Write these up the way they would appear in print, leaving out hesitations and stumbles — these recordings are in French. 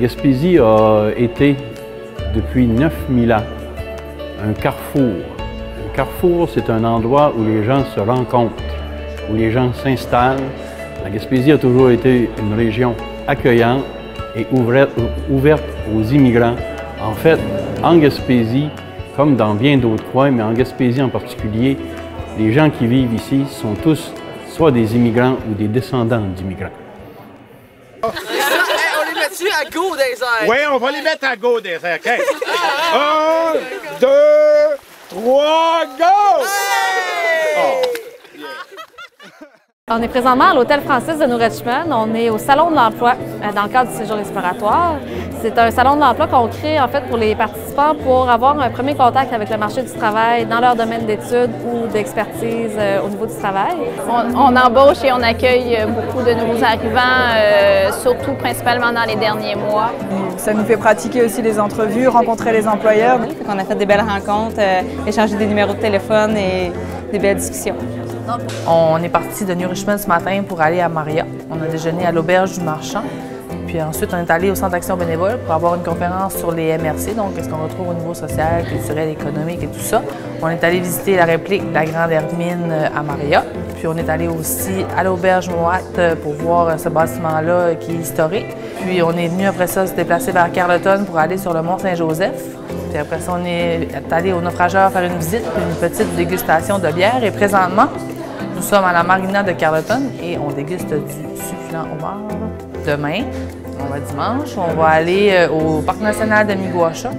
Gaspésie a été, depuis 9000 ans, un carrefour. Un carrefour, c'est un endroit où les gens se rencontrent, où les gens s'installent. La Gaspésie a toujours été une région accueillante et ouverte aux immigrants. En fait, en Gaspésie, comme dans bien d'autres coins, mais en Gaspésie en particulier, les gens qui vivent ici sont tous soit des immigrants ou des descendants d'immigrants. On les met-tu à go des airs? Oui, on va les mettre à go des airs. Okay. 1, 2, 3, go! Oh. On est présentement à l'Hôtel Francis de New Richmond. On est au Salon de l'Emploi dans le cadre du séjour exploratoire. C'est un salon de l'emploi qu'on crée en fait pour les participants pour avoir un premier contact avec le marché du travail dans leur domaine d'études ou d'expertise au niveau du travail. On embauche et on accueille beaucoup de nouveaux arrivants, surtout principalement dans les derniers mois. Ça nous fait pratiquer aussi les entrevues, rencontrer les employeurs. On a fait des belles rencontres, échangé des numéros de téléphone et des belles discussions. On est parti de New Richmond ce matin pour aller à Maria. On a déjeuné à l'Auberge du Marchand. Puis ensuite, on est allé au Centre d'action bénévole pour avoir une conférence sur les MRC, donc ce qu'on retrouve au niveau social, culturel, économique et tout ça. On est allé visiter la réplique de la Grande Hermine à Maria. Puis on est allé aussi à l'Auberge Moite pour voir ce bâtiment-là qui est historique. Puis on est venu après ça se déplacer vers Carleton pour aller sur le Mont Saint-Joseph. Puis après ça, on est allé au naufrageur faire une visite, puis une petite dégustation de bière. Et présentement, nous sommes à la marina de Carleton et on déguste du succulent homard. Demain, on va dimanche, on va aller au Parc national de Miguasha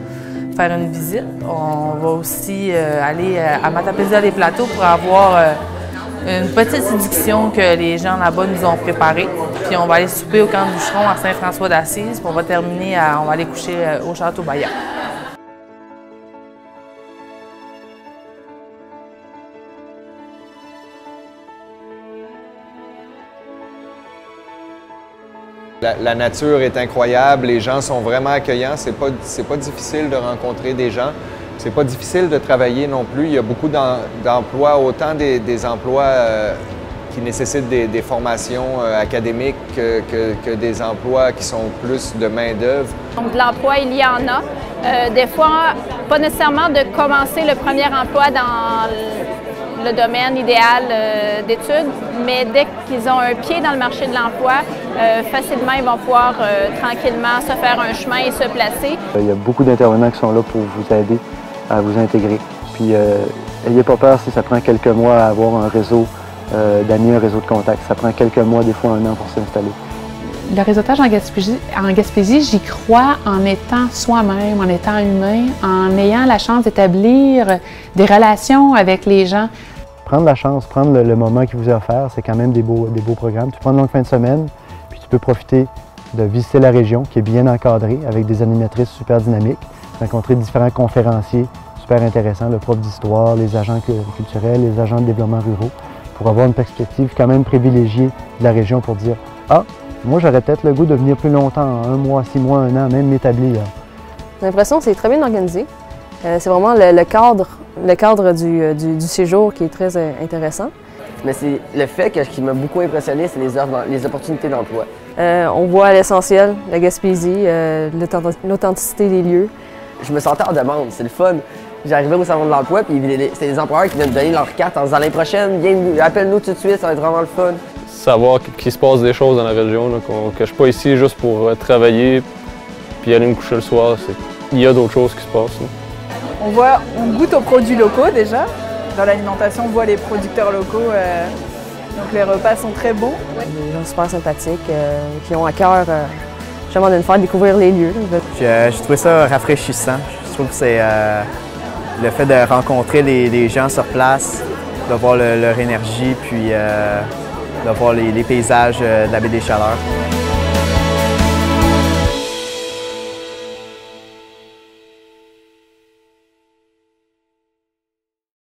faire une visite. On va aussi aller à Matapédia-les-Plateaux pour avoir une petite séduction que les gens là-bas nous ont préparée. Puis on va aller souper au camp de bûcheron à Saint-François-d'Assise, puis on va terminer, on va aller coucher au Château Bayard. La nature est incroyable, les gens sont vraiment accueillants, c'est pas difficile de rencontrer des gens, c'est pas difficile de travailler non plus. Il y a beaucoup d'emplois, autant des emplois qui nécessitent des formations académiques que des emplois qui sont plus de main-d'œuvre. Donc de l'emploi, il y en a. Des fois, pas nécessairement de commencer le premier emploi dans le domaine idéal d'études, mais dès qu'ils ont un pied dans le marché de l'emploi, facilement ils vont pouvoir tranquillement se faire un chemin et se placer. Il y a beaucoup d'intervenants qui sont là pour vous aider à vous intégrer. Puis n'ayez pas peur si ça prend quelques mois à avoir un réseau d'amis, un réseau de contacts. Ça prend quelques mois, des fois un an pour s'installer. Le réseautage en Gaspésie, j'y crois en étant soi-même, en étant humain, en ayant la chance d'établir des relations avec les gens. Prendre la chance, prendre le moment qui vous est offert, c'est quand même des beaux programmes. Tu prends une longue fin de semaine, puis tu peux profiter de visiter la région qui est bien encadrée avec des animatrices super dynamiques, rencontrer différents conférenciers super intéressants, le prof d'histoire, les agents culturels, les agents de développement ruraux, pour avoir une perspective quand même privilégiée de la région pour dire « Ah, moi j'aurais peut-être le goût de venir plus longtemps, 1 mois, 6 mois, 1 an, même m'établir. » J'ai l'impression que c'est très bien organisé. C'est vraiment le cadre du séjour qui est très intéressant. Mais c'est le fait qui m'a beaucoup impressionné, c'est les opportunités d'emploi. On voit l'essentiel, la Gaspésie, l'authenticité des lieux. Je me sentais en demande, c'est le fun. J'arrivais au salon de l'emploi, puis c'était des employeurs qui venaient me donner leur carte en disant « L'année prochaine, viens, appelle-nous tout de suite, ça va être vraiment le fun. » Savoir qu'il se passe des choses dans la région, là, que je ne suis pas ici juste pour travailler puis aller me coucher le soir. Il y a d'autres choses qui se passent. Là. On goûte aux produits locaux déjà. Dans l'alimentation, on voit les producteurs locaux, donc les repas sont très bons. Des gens super sympathiques qui ont à cœur justement de nous faire découvrir les lieux. J'ai trouvé ça rafraîchissant. Je trouve que c'est le fait de rencontrer les gens sur place, de voir leur énergie, puis de voir les paysages de la baie des Chaleurs.